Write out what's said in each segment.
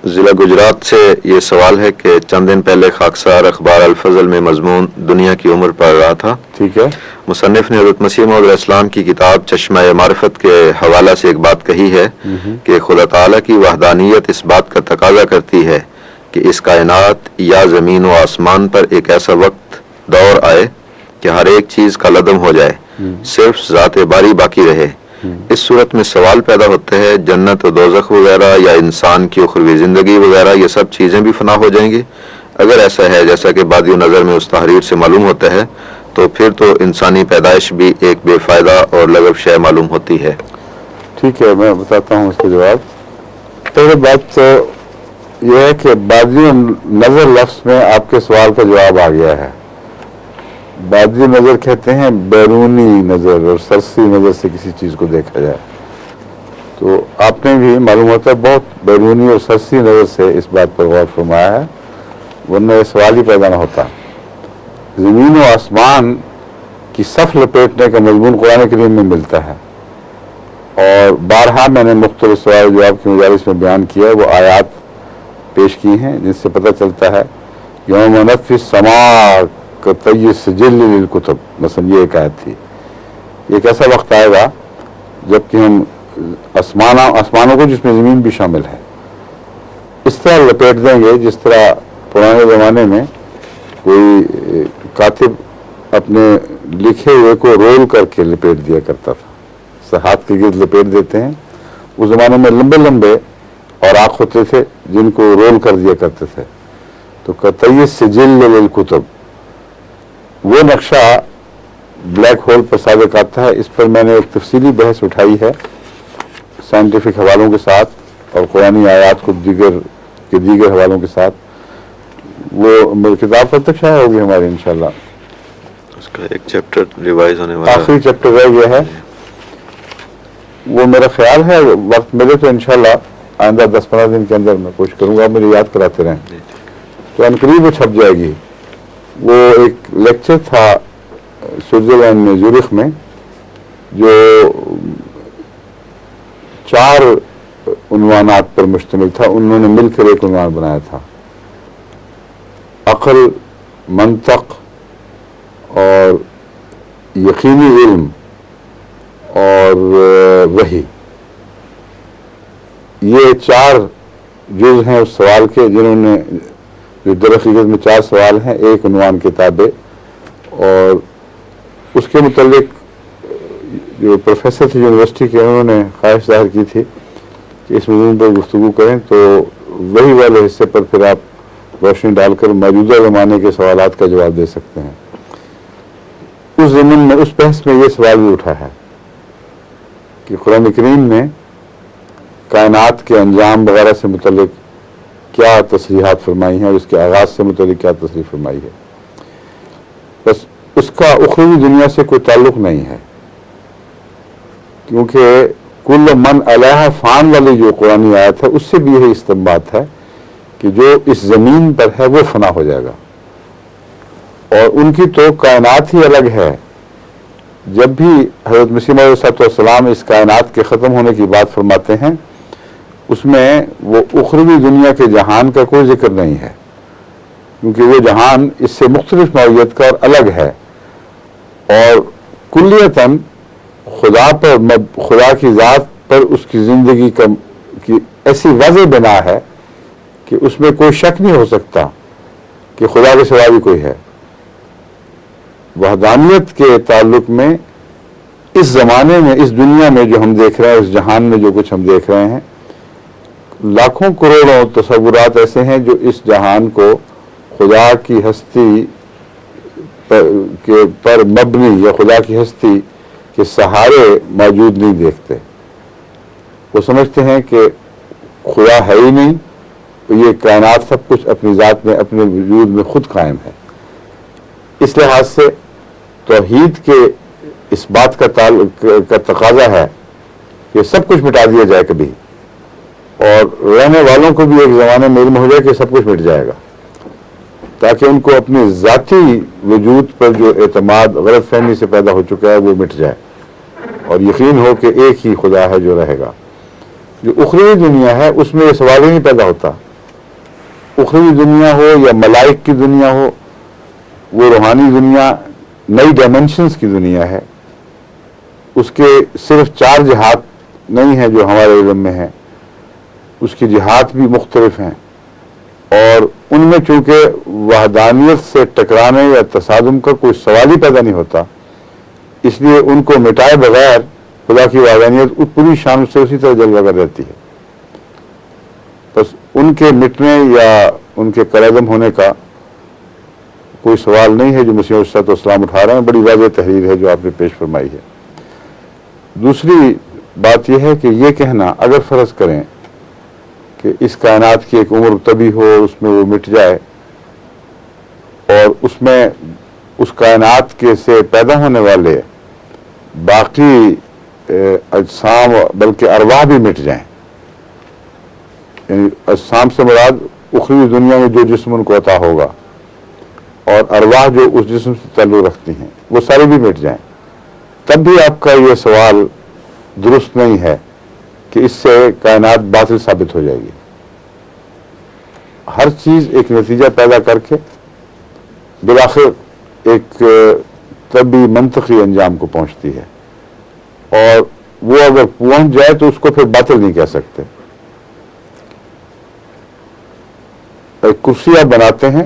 ضلع گجرات سے یہ سوال ہے کہ چند دن پہلے خاکسار اخبار الفضل میں مضمون دنیا کی عمر پڑھ رہا تھا. ٹھیک ہے. مصنف نے حضرت مسیح موعود علیہ السلام کی کتاب چشمہ معرفت کے حوالہ سے ایک بات کہی ہے کہ خدا تعالیٰ کی وحدانیت اس بات کا تقاضا کرتی ہے کہ اس کائنات یا زمین و آسمان پر ایک ایسا وقت دور آئے کہ ہر ایک چیز کا لدم ہو جائے, صرف ذات باری باقی رہے. اس صورت میں سوال پیدا ہوتے ہیں جنت و دوزخ وغیرہ یا انسان کی اخروی زندگی وغیرہ یہ سب چیزیں بھی فنا ہو جائیں گی؟ اگر ایسا ہے جیسا کہ بادی نظر میں اس تحریر سے معلوم ہوتا ہے تو پھر تو انسانی پیدائش بھی ایک بے فائدہ اور لغو شے معلوم ہوتی ہے. ٹھیک ہے, میں بتاتا ہوں اس کا جواب. پہلے بات تو یہ ہے کہ بادی نظر لفظ میں آپ کے سوال کا جواب آ گیا ہے. بادی نظر کہتے ہیں بیرونی نظر اور سرسی نظر سے کسی چیز کو دیکھا جائے. تو آپ نے بھی معلوم ہوتا ہے بہت بیرونی اور سرسی نظر سے اس بات پر غور فرمایا ہے, ورنہ یہ سوال ہی پیدا نہ ہوتا. زمین و آسمان کی صف لپیٹنے کا مضمون قرآن کریم میں ملتا ہے, اور بارہا میں نے مختلف سوال جواب کی مجالس میں بیان کیا, وہ آیات پیش کی ہیں جن سے پتہ چلتا ہے یوم نطفی السماء کطی سجل للکتب, مثلا یہ ایک آیت تھی. ایک ایسا وقت آئے گا جب کہ ہم آسمانوں کو جس میں زمین بھی شامل ہے اس طرح لپیٹ دیں گے جس طرح پرانے زمانے میں کوئی کاتب اپنے لکھے ہوئے کو رول کر کے لپیٹ دیا کرتا تھا. ہاتھ کے گرد لپیٹ دیتے ہیں. اس زمانے میں لمبے لمبے اوراق ہوتے تھے جن کو رول کر دیا کرتے تھے. تو قطعی سجل للکتب وہ نقشہ بلیک ہول پر صادق آتا ہے. اس پر میں نے ایک تفصیلی بحث اٹھائی ہے سائنٹیفک حوالوں کے ساتھ اور قرآنی آیات کو دیگر حوالوں کے ساتھ. وہ کتاب کب تک شائع ہوگی ہماری انشاءاللہ؟ اس کا ایک چیپٹر ریوائز ہونے والا ہے, آخری چیپٹر رہ گیا ہے. وہ میرا خیال ہے وقت ملے تو انشاءاللہ آئندہ 10-15 دن کے اندر میں کوشش کروں گا, مجھے یاد کراتے رہیں تو عنقریب وہ چھپ جائے گی. وہ ایک لیکچر تھا سوئٹزرلینڈ میں زورخ میں جو 4 عنوانات پر مشتمل تھا. انہوں نے مل کر ایک عنوان بنایا تھا, عقل, منطق اور یقینی علم اور وحی. یہ 4 جز ہیں اس سوال کے جنہوں نے, جو در حقیقت میں 4 سوال ہیں ایک عنوان کتابیں. اور اس کے متعلق جو پروفیسر تھے یونیورسٹی کے انہوں نے خواہش ظاہر کی تھی کہ اس موضوع پر گفتگو کریں, تو وہی والے حصے پر پھر آپ روشنی ڈال کر موجودہ زمانے کے سوالات کا جواب دے سکتے ہیں. اس ضمن میں اس بحث میں یہ سوال بھی اٹھا ہے کہ قرآن کریم نے کائنات کے انجام وغیرہ سے متعلق کیا تصریحات فرمائی ہیں اور اس کے آغاز سے متعلق کیا تصریح فرمائی ہے. بس اس کا اخروی دنیا سے کوئی تعلق نہیں ہے, کیونکہ کل من علیہ فان والی جو قرآنی آیت ہے اس سے بھی یہی استنباط ہے کہ جو اس زمین پر ہے وہ فنا ہو جائے گا, اور ان کی تو کائنات ہی الگ ہے. جب بھی حضرت مسیح موعود صلی اللہ علیہ وسلم اس کائنات کے ختم ہونے کی بات فرماتے ہیں اس میں وہ اخروی دنیا کے جہان کا کوئی ذکر نہیں ہے, کیونکہ وہ جہان اس سے مختلف نوعیت کا اور الگ ہے. اور کلیتاً خدا پر, خدا کی ذات پر اس کی زندگی کی ایسی واضح بنا ہے کہ اس میں کوئی شک نہیں ہو سکتا کہ خدا کے سوا بھی کوئی ہے. وحدانیت کے تعلق میں اس زمانے میں, اس دنیا میں جو ہم دیکھ رہے ہیں, اس جہان میں جو کچھ ہم دیکھ رہے ہیں, لاکھوں کروڑوں تصورات ایسے ہیں جو اس جہان کو خدا کی ہستی پر مبنی یا خدا کی ہستی کے سہارے موجود نہیں دیکھتے. وہ سمجھتے ہیں کہ خدا ہے ہی نہیں, یہ کائنات سب کچھ اپنی ذات میں, اپنے وجود میں خود قائم ہے. اس لحاظ سے توحید کے اس بات کا تقاضا ہے کہ سب کچھ مٹا دیا جائے کبھی, اور رہنے والوں کو بھی ایک زمانے میں علم ہو جائے کہ سب کچھ مٹ جائے گا, تاکہ ان کو اپنی ذاتی وجود پر جو اعتماد غلط فہمی سے پیدا ہو چکا ہے وہ مٹ جائے اور یقین ہو کہ ایک ہی خدا ہے جو رہے گا. جو اخروی دنیا ہے اس میں یہ سوال ہی نہیں پیدا ہوتا. اخروی دنیا ہو یا ملائک کی دنیا ہو، وہ روحانی دنیا نئی ڈائمنشنز کی دنیا ہے. اس کے صرف 4 جہات نہیں ہیں جو ہمارے علم میں ہیں، اس کی جہات بھی مختلف ہیں، اور ان میں چونکہ وحدانیت سے ٹکرانے یا تصادم کا کوئی سوال ہی پیدا نہیں ہوتا، اس لیے ان کو مٹائے بغیر خدا کی وحدانیت پوری شان سے اسی طرح جلوہ گر رہتی ہے. بس ان کے مٹنے یا ان کے کالعدم ہونے کا کوئی سوال نہیں ہے جو مسیح علیہ الصلوۃ والسلام اٹھا رہے ہیں. بڑی واضح تحریر ہے جو آپ نے پیش فرمائی ہے. دوسری بات یہ ہے کہ یہ کہنا، اگر فرض کریں کہ اس کائنات کی ایک عمر طبی ہو، اس میں وہ مٹ جائے، اور اس میں اس کائنات کے سے پیدا ہونے والے باقی اجسام بلکہ ارواح بھی مٹ جائیں، یعنی اجسام سے مراد اخروی دنیا میں جو جسم ان کو عطا ہوگا اور ارواح جو اس جسم سے تعلق رکھتی ہیں وہ سارے بھی مٹ جائیں، تب بھی آپ کا یہ سوال درست نہیں ہے کہ اس سے کائنات باطل ثابت ہو جائے گی. ہر چیز ایک نتیجہ پیدا کر کے بالآخر ایک طبی منطقی انجام کو پہنچتی ہے، اور وہ اگر پہنچ جائے تو اس کو پھر باطل نہیں کہہ سکتے. ایک کرسی آپ بناتے ہیں،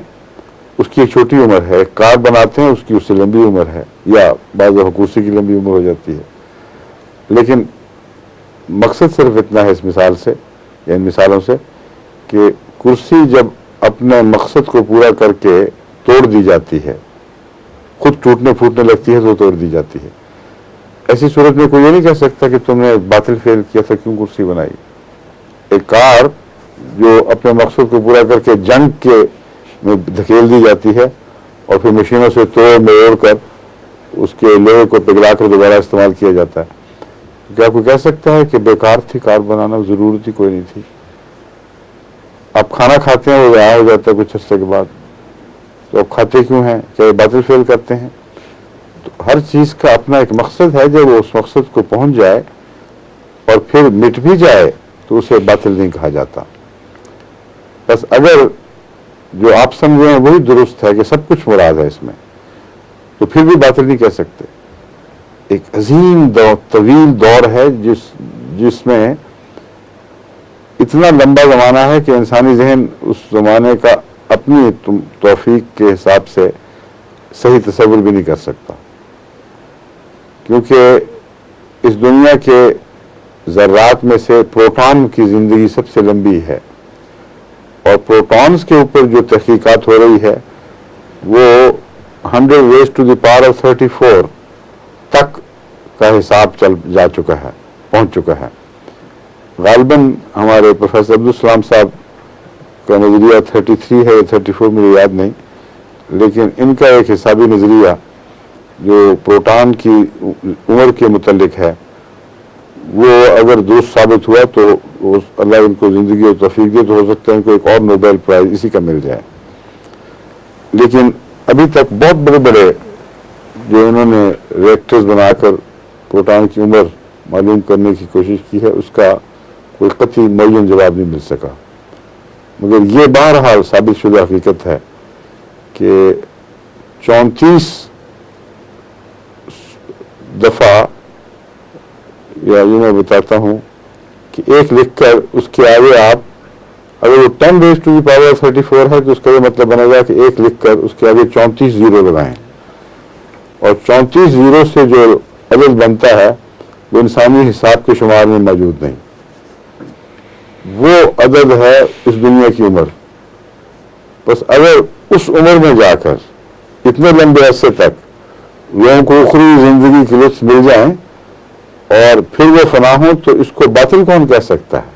اس کی ایک چھوٹی عمر ہے. ایک کار بناتے ہیں، اس کی اس سے لمبی عمر ہے، یا بعض کرسی کی لمبی عمر ہو جاتی ہے. لیکن مقصد صرف اتنا ہے اس مثال سے یا ان مثالوں سے کہ کرسی جب اپنے مقصد کو پورا کر کے توڑ دی جاتی ہے، خود ٹوٹنے پھوٹنے لگتی ہے تو توڑ دی جاتی ہے. ایسی صورت میں کوئی یہ نہیں کہہ سکتا کہ تم نے باطل فعل کیا تھا، کیوں کرسی بنائی. ایک کار جو اپنے مقصد کو پورا کر کے جنگ کے میں دھکیل دی جاتی ہے اور پھر مشینوں سے توڑ مروڑ کر اس کے لوہے کو پگھلا کر دوبارہ استعمال کیا جاتا ہے، کیا کوئی کہہ سکتا ہے کہ بیکار تھی کار بنانا، ضرورت ہی کوئی نہیں تھی؟ آپ کھانا کھاتے ہیں، وہ ضائع ہو جاتا ہے کچھ عرصے کے بعد، تو آپ کھاتے کیوں ہیں؟ کیا باطل فعل کرتے ہیں؟ تو ہر چیز کا اپنا ایک مقصد ہے. جب وہ اس مقصد کو پہنچ جائے اور پھر مٹ بھی جائے تو اسے باطل نہیں کہا جاتا. بس اگر جو آپ سمجھے ہیں وہی درست ہے کہ سب کچھ مراد ہے اس میں، تو پھر بھی باطل نہیں کہہ سکتے. ایک عظیم طویل دور ہے جس میں اتنا لمبا زمانہ ہے کہ انسانی ذہن اس زمانے کا اپنی توفیق کے حساب سے صحیح تصور بھی نہیں کر سکتا، کیونکہ اس دنیا کے ذرات میں سے پروٹون کی زندگی سب سے لمبی ہے، اور پروٹونز کے اوپر جو تحقیقات ہو رہی ہے وہ 100 raised to the power of 34 تک کا حساب پہنچ چکا ہے. غالباً ہمارے پروفیسر عبدالسلام صاحب کا نظریہ 33 ہے یا 34 مجھے یاد نہیں، لیکن ان کا ایک حسابی نظریہ جو پروٹون کی عمر کے متعلق ہے، وہ اگر درست ثابت ہوا تو اللہ ان کو زندگی اور توفیق دے تو ہو سکتا ہے ان کو ایک اور نوبیل پرائز اسی کا مل جائے. لیکن ابھی تک بہت بڑے بڑے جو انہوں نے ریکٹرز بنا کر پروٹون کی عمر معلوم کرنے کی کوشش کی ہے، اس کا کوئی قطعی معین جواب نہیں مل سکا. مگر یہ بہرحال ثابت شدہ حقیقت ہے کہ 34 دفعہ، یا یہ میں بتاتا ہوں کہ ایک لکھ کر اس کے آگے آپ اگر وہ 10 raised to the power of 34 ہے تو اس کا یہ مطلب بنے گا کہ ایک لکھ کر اس کے آگے 34 زیرو لگائیں، اور 34 زیرو سے جو عدد بنتا ہے وہ انسانی حساب کے شمار میں موجود نہیں. وہ عدد ہے اس دنیا کی عمر. بس اگر اس عمر میں جا کر اتنے لمبے عرصے تک لوگوں کو اخروی زندگی کے لطف مل جائیں اور پھر وہ فنا ہوں تو اس کو باطل کون کہہ سکتا ہے؟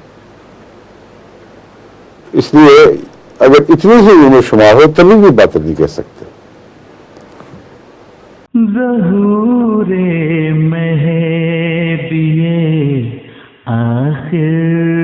اس لیے اگر اتنی ہی عمر شمار ہو تبھی بھی باطل نہیں کہہ سکتے. ظہور مہدی آخر